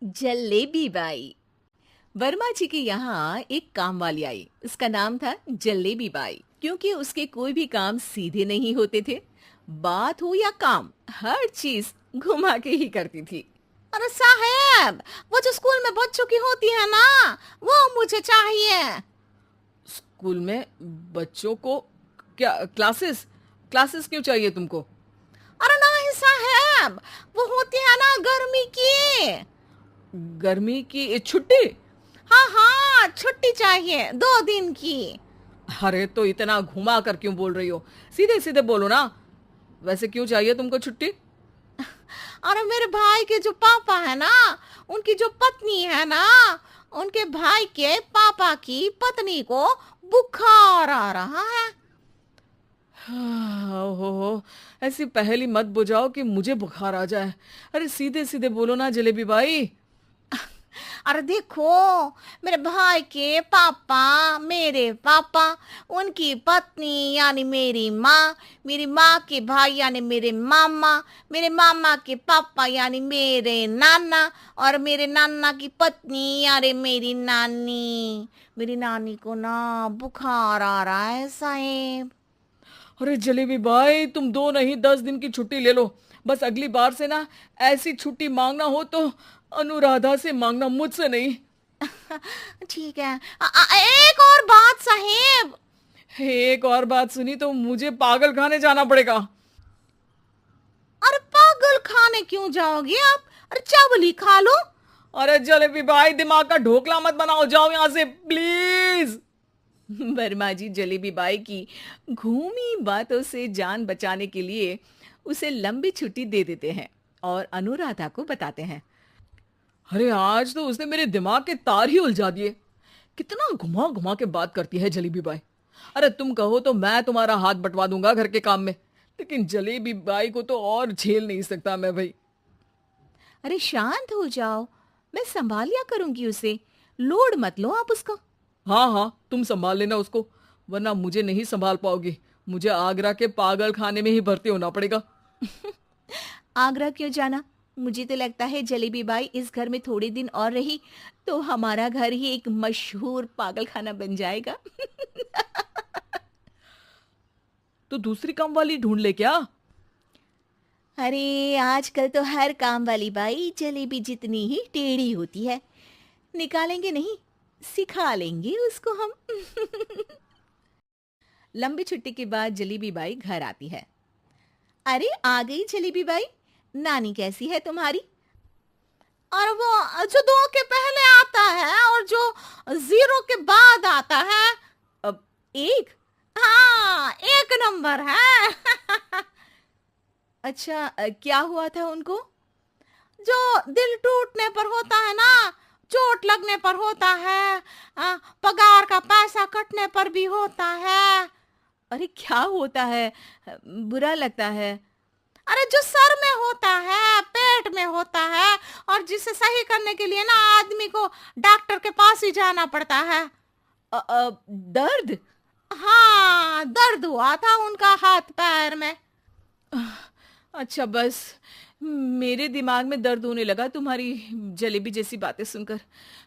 Jalebi by. Verma जी के यहाँ एक काम वाली आई। उसका नाम था जलेबी बाई, क्योंकि उसके कोई भी काम सीधे नहीं होते थे। बात हो या काम, हर चीज घुमा के ही करती थी। अरे साहब, वो जो स्कूल में बच्चों की होती है ना, वो मुझे चाहिए। स्कूल में बच्चों को क्या क्लासेस क्लासेस क्यों चाहिए तुमको? अरे नहीं साहब, वो होती है ना गर्मी की। गर्मी की छुट्टी? हाँ हाँ, छुट्टी चाहिए 2 दिन की। अरे तो इतना घुमा कर क्यों बोल रही हो? सीधे सीधे बोलो ना। वैसे क्यों चाहिए तुमको छुट्टी? अरे मेरे भाई के जो पापा है ना, उनकी जो पत्नी है ना, उनके भाई के पापा की पत्नी को बुखार आ रहा है। ओहो, ऐसी पहेली मत बुझाओ कि मुझे बुखार आ जाए। अरे सीधे सीधे बोलो ना जलेबी भाई। अरे देखो, मेरे भाई के पापा, मेरे पापा, उनकी पत्नी यानी मेरी माँ के भाई यानी मेरे मामा के पापा यानी मेरे नाना, और मेरे नाना की पत्नी यानी मेरी नानी को ना बुखार आ रहा है साहेब। अरे जलेबी भाई, तुम 2 नहीं 10 दिन की छुट्टी ले लो। बस अगली बार से ना ऐसी छुट्टी मांगना हो तो अनुराधा से मांगना, मुझसे नहीं। ठीक है। एक और बात साहेब। एक और बात सुनी तो मुझे पागल खाने जाना पड़ेगा। अरे पागल खाने क्यों जाओगे आप? अरे चावल ही खा लो। अरे जलेबी भाई, दिमाग का ढोकला मत बनाओ, जाओ यहाँ से प्लीज। वर्मा जी जलेबी बाई की घूमी बातों से जान बचाने के लिए उसे लंबी छुट्टी दे देते हैं और अनुराधा को बताते हैं। अरे आज तो उसने मेरे दिमाग के तार ही उलझा दिए। कितना घुमा घुमा के बात करती है जलेबी बाई। अरे तुम कहो तो मैं तुम्हारा हाथ बंटवा दूंगा घर के काम में, लेकिन जलेबी बाई को तो और झेल नहीं सकता मैं भाई। अरे शांत हो जाओ, मैं संभाल लिया करूंगी उसे। लोड मत लो आप उसको। हाँ हाँ, तुम संभाल लेना उसको, वरना मुझे नहीं संभाल पाओगी। मुझे आगरा के पागल खाने में ही भर्ती होना पड़ेगा। आगरा क्यों जाना? मुझे तो लगता है जलेबी बाई इस घर में थोड़े दिन और रही तो हमारा घर ही एक मशहूर पागल खाना बन जाएगा। तो दूसरी काम वाली ढूंढ ले क्या? अरे आजकल तो हर काम वाली बाई जलेबी जितनी ही टेढ़ी होती है। निकालेंगे नहीं, सिखा लेंगे उसको हम। लंबी छुट्टी के बाद जलेबी बाई घर आती है। अरे आ गई जलेबी बाई, नानी कैसी है तुम्हारी? और वो जो 2 के पहले आता है और जो 0 के बाद आता है। अब एक। हाँ, 1 नंबर है। अच्छा, क्या हुआ था उनको? जो दिल टूटने पर होता है ना, चोट लगने पर होता है, पगार का पैसा कटने पर भी होता है। अरे क्या होता है? बुरा लगता है। अरे जो सर में होता है, पेट में होता है, और जिसे सही करने के लिए ना आदमी को डॉक्टर के पास ही जाना पड़ता है। दर्द? हाँ, दर्द हुआ था उनका हाथ पैर में। अच्छा बस, मेरे दिमाग में दर्द होने लगा तुम्हारी जलेबी जैसी बातें सुनकर।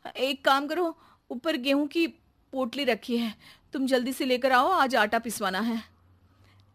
एक काम करो, ऊपर गेहूं की पोटली रखी है, तुम जल्दी से लेकर आओ, आज आटा पिसवाना है।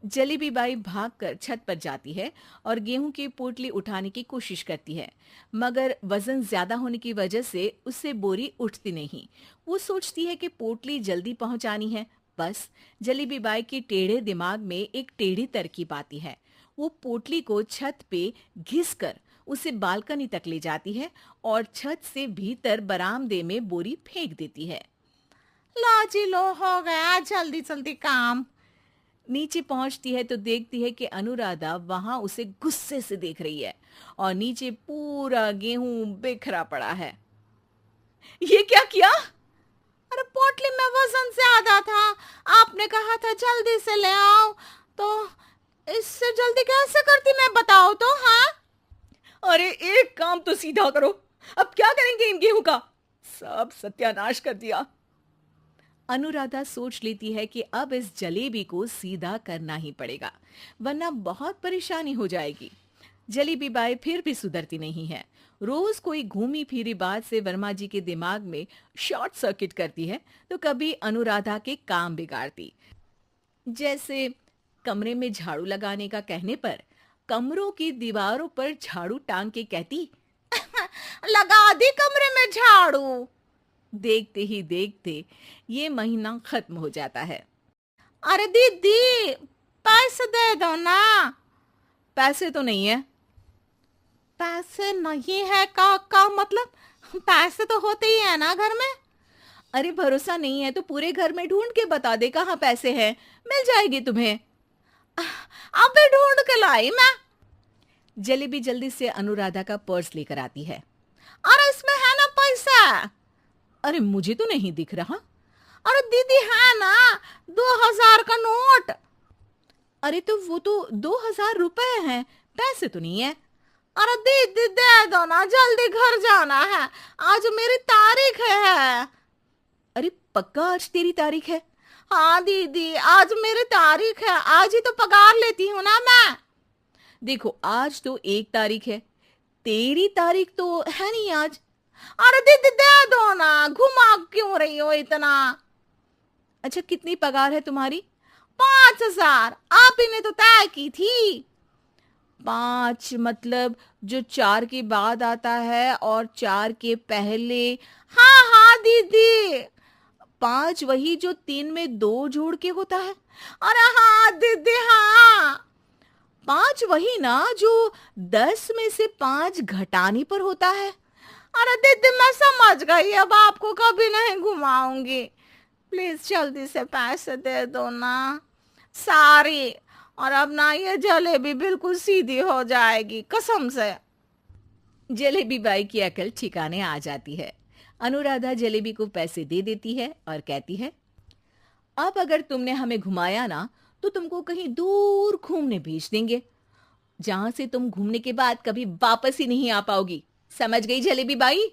जलेबी बाई भागकर छत पर जाती है और गेहूं की पोटली उठाने की कोशिश करती है, मगर वजन ज्यादा होने की वजह से उससे बोरी उठती नहीं। वो सोचती है कि पोटली जल्दी पहुंचानी है। बस जलेबी बाई के टेढ़े दिमाग में एक टेढ़ी तरकीब आती है। वो पोटली को छत पे घिसकर उसे बालकनी तक ले जाती है और छत से भीतर बरामदे में बोरी फेंक देती है। लो जी लो, हो गया जल्दी जल्दी काम। नीचे पहुंचती है तो देखती है कि अनुराधा वहां उसे गुस्से से देख रही है और नीचे पूरा गेहूं बिखरा पड़ा है। ये क्या किया? अरे पोटली में वजन ज्यादा था, आपने कहा था जल्दी से ले आओ, तो इससे जल्दी कैसे करती मैं बताओ तो। हाँ, अरे एक काम तो सीधा करो, अब क्या करेंगे इन गेहूं का? सब सत्यानाश कर दिया। अनुराधा सोच लेती है कि अब इस जलेबी को सीधा करना ही पड़ेगा, वरना बहुत परेशानी हो जाएगी। जलेबी बाई फिर भी सुधरती नहीं है। रोज कोई घूमी फिरी बात से वर्मा जी के दिमाग में शॉर्ट सर्किट करती है, तो कभी अनुराधा के काम बिगाड़ती। जैसे कमरे में झाड़ू लगाने का कहने पर कमरों की दीवारों पर झाड़ू टांग के कहती, लगा दी कमरे में झाड़ू। देखते ही देखते ये महीना खत्म हो जाता है। अरे दीदी, पैसे दे दो ना। पैसे तो नहीं है। पैसे नहीं है का मतलब? पैसे तो होते ही है ना घर में। अरे भरोसा नहीं है तो पूरे घर में ढूंढ के बता दे कहाँ पैसे हैं, मिल जाएगी तुम्हें। अबे ढूंढ के लाई मैं। जलेबी जल्दी से अनुराधा का पर्स लेकर आती है। अरे इसमें है ना पैसा। अरे मुझे तो नहीं दिख रहा। अरे दीदी है ना, 2000 का नोट। अरे तो वो तो 2000 रुपए हैं, पैसे तो नहीं है। अरे दीदी दे दो ना, जल्दी घर जाना है, आज मेरी तारीख है। अरे पक्का आज तेरी तारीख है? हाँ दीदी, आज मेरी तारीख है, आज ही तो पगार लेती हूँ ना मैं। देखो आज तो 1 तारीख है, तेरी तारीख तो है नहीं आज। अरे दीदी दे दो ना, घुमा क्यों रही हो इतना? अच्छा कितनी पगार है तुम्हारी? 5000, आप ही ने तो तय की थी। 5 मतलब जो 4 के बाद आता है और 4 के पहले। हाँ हाँ दीदी। 5 वही जो 3 में 2 जोड़ के होता है। अरे हाँ दीदी हाँ। 5 वही ना जो 10 में से 5 घटाने पर होता है। अरे दीदी मैं समझ गई, अब आपको कभी नहीं घुमाऊंगी। प्लीज जल्दी से पैसे दे दो ना, सारी। और अब ना ये जलेबी बिल्कुल सीधी हो जाएगी कसम से। जलेबी बाई की अकल ठिकाने आ जाती है। अनुराधा जलेबी को पैसे दे देती है और कहती है, अब अगर तुमने हमें घुमाया ना तो तुमको कहीं दूर घूमने भेज देंगे, जहां से तुम घूमने के बाद कभी वापस ही नहीं आ पाओगी। समझ गई जलेबी बाई?